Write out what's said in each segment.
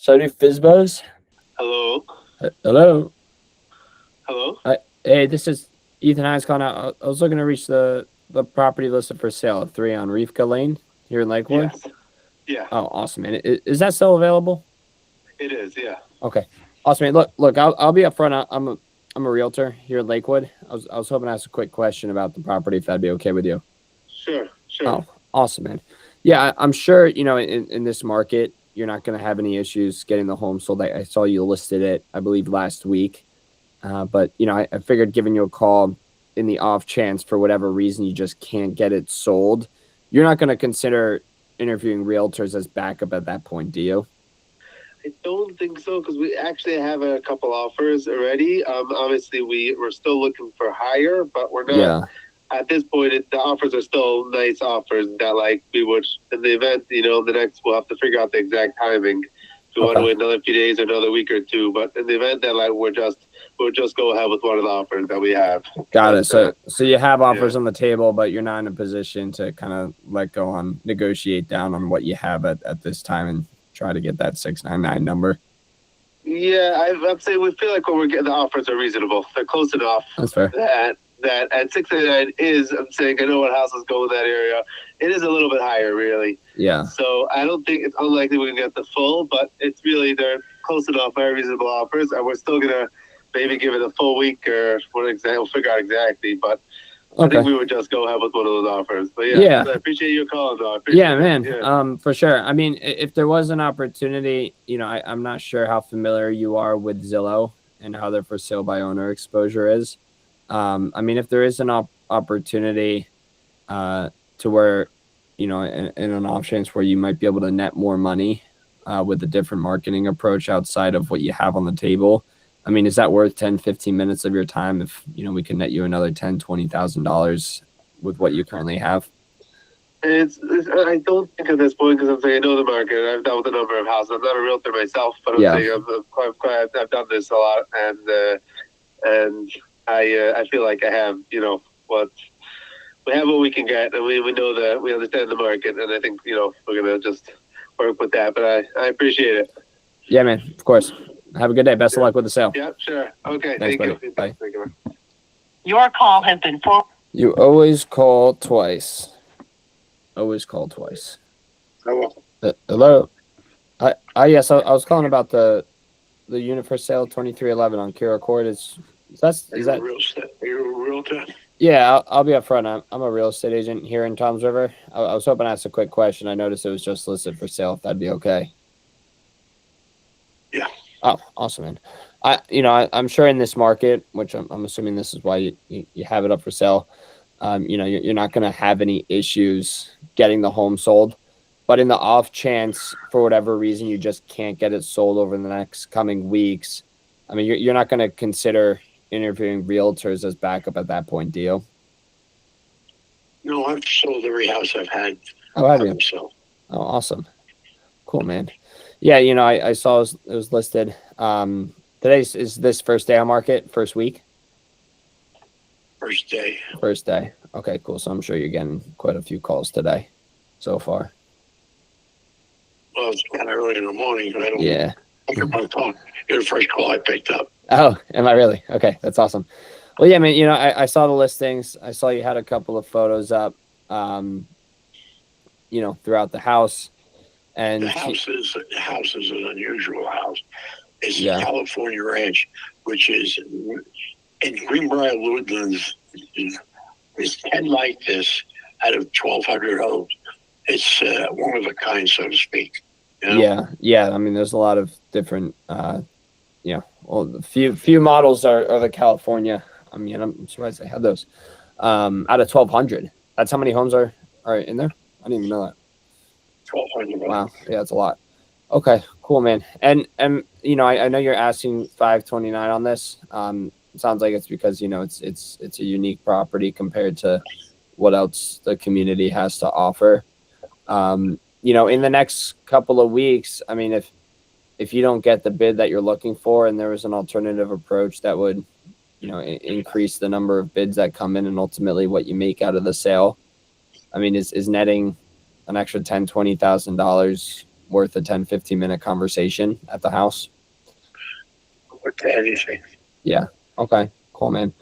So I do Fizbos. Hello. Hello. Hello. Hey, this is Ethan Hines calling out. I was looking to reach the property listed for sale, 3 on Reefka Lane here in Lakewood. Yes. Yeah, Oh, awesome, man. Is that still available? it is. Yeah. Okay. Awesome, man. Look, I'll be upfront. I'm a realtor here in Lakewood. I was hoping to ask a quick question about the property, if that'd be okay with you. Sure. Sure. Oh, awesome, man. Yeah, I'm sure, in this market, you're not going to have any issues getting the home sold. I saw you listed it, I believe, last week. But I figured giving you a call in the off chance for whatever reason you just can't get it sold. You're not going to consider interviewing realtors as backup at that point, do you? I don't think so because we actually have a couple offers already. Obviously we're still looking for higher, but we're not Yeah. at this point. The offers are still nice offers that like we would in the event. The next we'll have to figure out the exact timing. If we want to Okay. wait another few days or another week or two, but in the event that like we'll just go ahead with one of the offers that we have. Got it. But, So you have offers yeah. on the table, but you're not in a position to kind of let go on negotiate down on what you have at this time and try to get that 699 number. Yeah, I'm saying we feel like when we're getting the offers are reasonable. They're close enough That's fair. that at 699 is. I'm saying I know what houses go in that area. It is a little bit higher, really. Yeah. So I don't think it's unlikely we're gonna get the full, but it's really they're close enough, very reasonable offers, and we're still gonna maybe give it a full week or what exactly. We'll figure out exactly, but. I Okay. think we would just go ahead with one of those offers. But yeah, Yeah. I appreciate your call, though. I appreciate Yeah, it. man. Yeah. For sure. I mean, if there was an opportunity, I'm not sure how familiar you are with Zillow and how their for sale by owner exposure is. I mean, if there is an opportunity to where, in an off chance where you might be able to net more money with a different marketing approach outside of what you have on the table. I mean, is that worth 10, 15 minutes of your time if, we can net you another $10,000, $20,000 with what you currently have? I don't think at this point because I'm saying I know the market. I've dealt with a number of houses. I'm not a realtor myself, but I'm Yeah. saying I've done this a lot, and I feel like I have what we have what we can get, and we know that we understand the market, and I think we're gonna just work with that. But I appreciate it. Yeah, man. Of course. Have a good day. Best of luck with the sale. Yeah, sure. Okay, Thanks, thank you. buddy. Bye. Thank you. Your call has been forwarded. You always call twice. Always call twice. Hello. Yes, I was calling about the unit for sale 2311 on Kira Court. Is that? Are you a realtor? Yeah, I'll be upfront. I'm a real estate agent here in Toms River. I was hoping to ask a quick question. I noticed it was just listed for sale. If that'd be okay. Yeah. Oh, awesome, man. I'm sure in this market, which I'm assuming this is why you have it up for sale. You're not going to have any issues getting the home sold, but in the off chance, for whatever reason, you just can't get it sold over the next coming weeks. I mean, you're not going to consider interviewing realtors as backup at that point, do you? No, I've sold every house I've had. Oh, have you? So Oh, awesome. Cool, man. Yeah, I saw it was listed. Is this first day on market, first week? first day. First day. Okay, cool. So I'm sure you're getting quite a few calls today so far. Well, it's kind of early in the morning, but I don't Yeah. pick up my phone. You're the first call I picked up. Oh, am I really? Okay, that's awesome. Well, yeah, man, I saw the listings. I saw you had a couple of photos up, throughout the house. And The house is an unusual house. It's Yeah. a California ranch, which is in Greenbrier Woodlands. There's 10 like this out of 1,200 homes. It's one of a kind, so to speak. Yeah. I mean, there's a lot of different, well, the few models are the California. I mean, I'm surprised they had those. Out of 1,200. That's how many homes are in there? I didn't even know that. 1,200. Wow. Yeah, that's a lot. Okay, cool, man. And I know you're asking 529 on this. It sounds like it's because it's a unique property compared to what else the community has to offer. In the next couple of weeks, I mean, if you don't get the bid that you're looking for, and there was an alternative approach that would, increase the number of bids that come in and ultimately what you make out of the sale. I mean, is netting an extra $10,000, $20,000 worth a 10-15 minute conversation at the house? to anything. Okay, cool, man.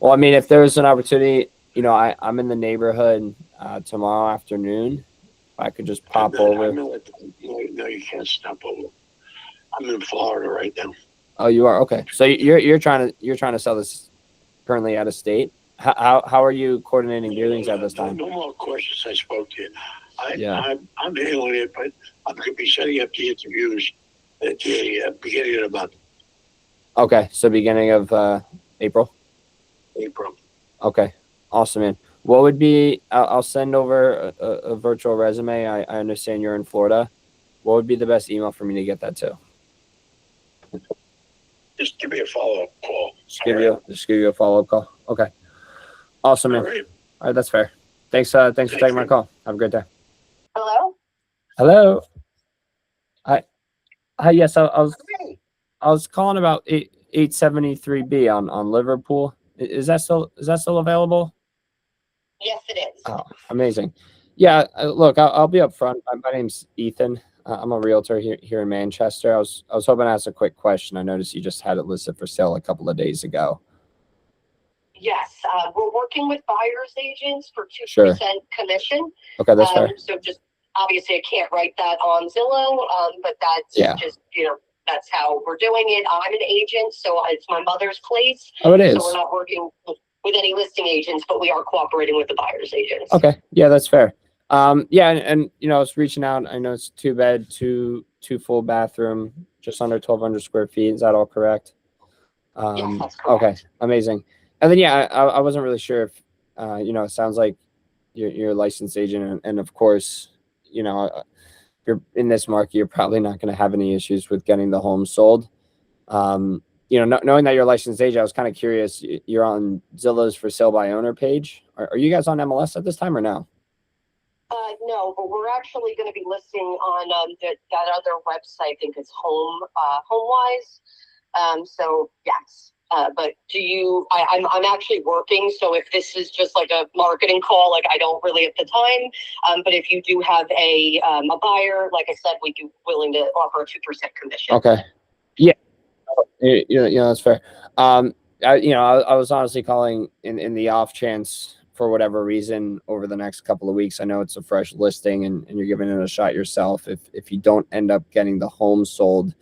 Well, I mean, if there's an opportunity, I'm in the neighborhood tomorrow afternoon. If I could just pop over. No, you can't stop over. I'm in Florida right now. Oh, you are? Okay. So you're trying to sell this currently out of state. How are you coordinating dealings at this time? No more questions. I spoke to you. Yeah. I'm handling it, but I'm going to be setting up the interviews at the beginning of the month, Okay, so beginning of April. April. Okay, awesome, man. What would be? I'll send over a virtual resume. I understand you're in Florida. What would be the best email for me to get that to? Just give me a follow-up call. Just give you a follow-up call. Okay, awesome, All man. right. All right, that's fair. Thanks for taking my call. Have a great day. Hello? Hello. Hi. Yes, I was calling about 873B on Liverpool. Is that still available? Yes, it is. Oh, amazing. Yeah, look, I'll be upfront. My name's Ethan. I'm a realtor here in Manchester. I was hoping to ask a quick question. I noticed you just had it listed for sale a couple of days ago. Yes, we're working with buyer's agents for 2% Sure. commission. Okay, that's fair. So just obviously I can't write that on Zillow, but that's Yeah. just, that's how we're doing it. I'm an agent, so it's my mother's place. Oh, it is. So we're not working with any listing agents, but we are cooperating with the buyer's agents. Okay, yeah, that's fair. Yeah, and I was reaching out. I know it's 2-bed, two full bathroom, just under 1,200 square feet. Is that all correct? Yes, that's correct. Okay, amazing. And then I wasn't really sure if it sounds like you're a licensed agent, and of course, you're in this market, you're probably not going to have any issues with getting the home sold. Knowing that you're a licensed agent, I was kind of curious. You're on Zillow's for sale by owner page. Are you guys on MLS at this time or no? No, but we're actually going to be listing on that other website. I think it's HomeWise. So yes. But I'm actually working. So if this is just like a marketing call, like I don't really have the time. But if you do have a buyer, like I said, we'd be willing to offer a 2% commission. Okay. Yeah. That's fair. I was honestly calling in the off chance, for whatever reason, over the next couple of weeks. I know it's a fresh listing and you're giving it a shot yourself. If you don't end up getting the home sold,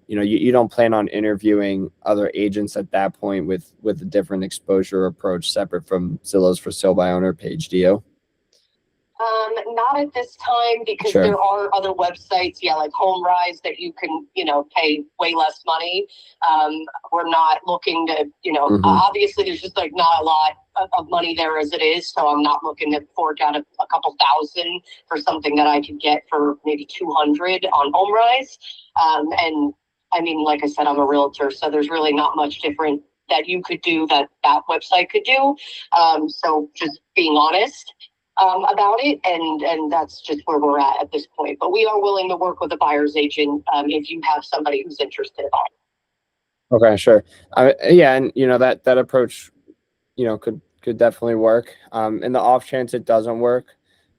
you don't plan on interviewing other agents at that point with a different exposure approach separate from Zillow's for sale by owner page, do you? Not at this time, because Sure. there are other websites, like HomeRise, that you can, pay way less money. We're not looking to, obviously there's just like not a lot of money there as it is. So I'm not looking to fork out a couple thousand for something that I could get for maybe 200 on HomeRise. And I mean, like I said, I'm a realtor, so there's really not much different that you could do that website could do. So just being honest about it, and that's just where we're at this point. But we are willing to work with a buyer's agent if you have somebody who's interested. Okay, sure. Yeah, and that approach, could definitely work. In the off chance it doesn't work,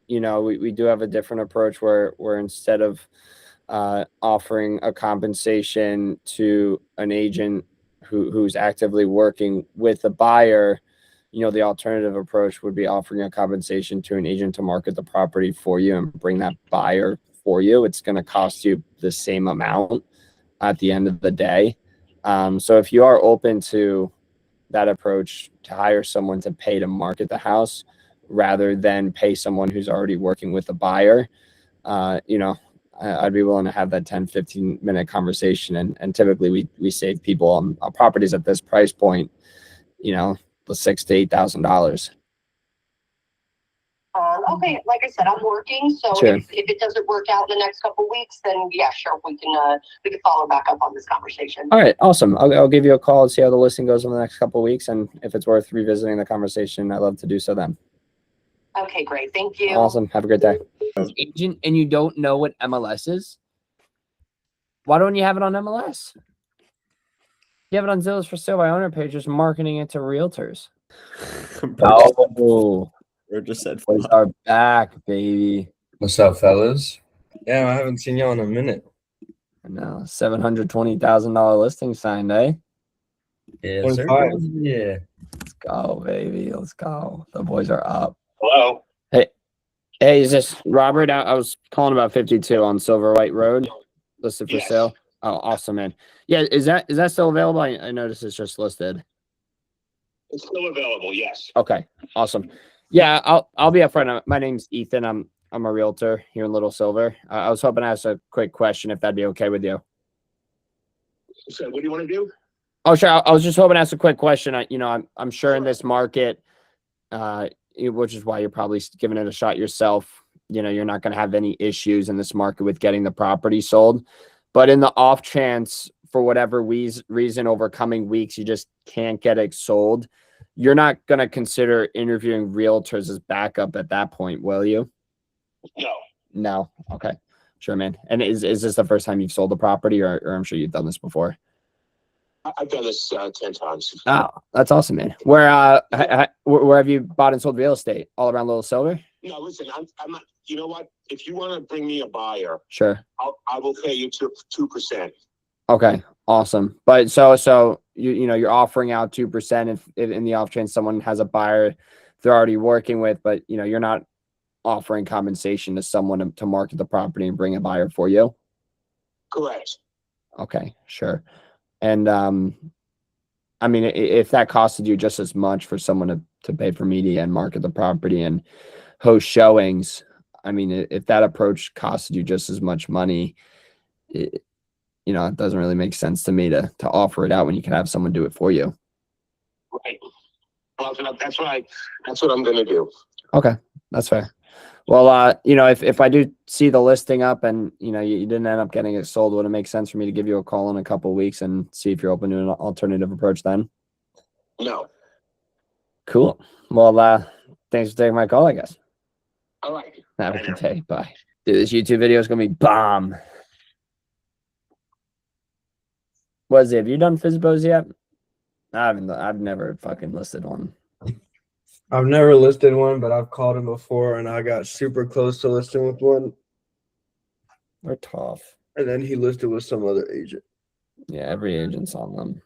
we do have a different approach where instead of offering a compensation to an agent who's actively working with a buyer, the alternative approach would be offering a compensation to an agent to market the property for you and bring that buyer for you. It's going to cost you the same amount at the end of the day. So if you are open to that approach, to hire someone to pay to market the house rather than pay someone who's already working with a buyer, I'd be willing to have that 10-15 minute conversation. And typically we save people on properties at this price point, the $6,000 to $8,000. Okay, like I said, I'm working, so Sure. if it doesn't work out in the next couple of weeks, then yeah, sure, we can follow back up on this conversation. All right, awesome. I'll give you a call and see how the listing goes in the next couple of weeks, and if it's worth revisiting the conversation, I'd love to do so then. Okay, great. Thank you. Awesome. Have a good day. Agent, and you don't know what MLS is? Why don't you have it on MLS? You have it on Zillow's for sale by owner page, just marketing it to realtors. Oh, Or just said boys are back, baby. What's up, fellas? Yeah, I haven't seen you in a minute. I know, $720,000 listing signed, eh? Yes, sir. 25. Yeah. Let's go, baby. Let's go. The boys are up. Hello. Hey, is this Robert? I was calling about 52 on Silver White Road, listed for Yes. sale. Oh, awesome, man. Yeah, is that still available? I noticed it's just listed. It's still available, yes. Okay, awesome. Yeah, I'll be upfront. My name's Ethan. I'm a realtor here in Little Silver. I was hoping to ask a quick question if that'd be okay with you. So what do you want to do? Oh, sure. I was just hoping to ask a quick question. I'm sure in this market, which is why you're probably giving it a shot yourself. You're not going to have any issues in this market with getting the property sold. But in the off chance, for whatever reason, over coming weeks, you just can't get it sold, you're not going to consider interviewing realtors as backup at that point, will you? No. No. Okay. Sure, man. And is this the first time you've sold a property, or I'm sure you've done this before? I've done this 10 times. Oh, that's awesome, man. Where have you bought and sold real estate? All around Little Silver? No, listen, I'm not, you know what? If you want to bring me a buyer, Sure. I will pay you 2%. Okay, awesome. But so you're offering out 2% if in the off chance someone has a buyer they're already working with, but you're not offering compensation to someone to market the property and bring a buyer for you. Correct. Okay, sure. And I mean, if that costed you just as much for someone to pay for media and market the property and host showings, I mean, if that approach costed you just as much money, it doesn't really make sense to me to offer it out when you can have someone do it for you. Right. Well, that's what I'm going to do. Okay, that's fair. Well, if I do see the listing up and you didn't end up getting it sold, would it make sense for me to give you a call in a couple of weeks and see if you're open to an alternative approach then? No. Cool. Well, thanks for taking my call, I guess. All right. Have a good day. Bye. Dude, this YouTube video is gonna be bomb. What is it? Have you done Fizzbos yet? I've never fucking listed one. I've never listed one, but I've called him before and I got super close to listing with one. They're tough. And then he listed with some other agent. Yeah, every agent's on them.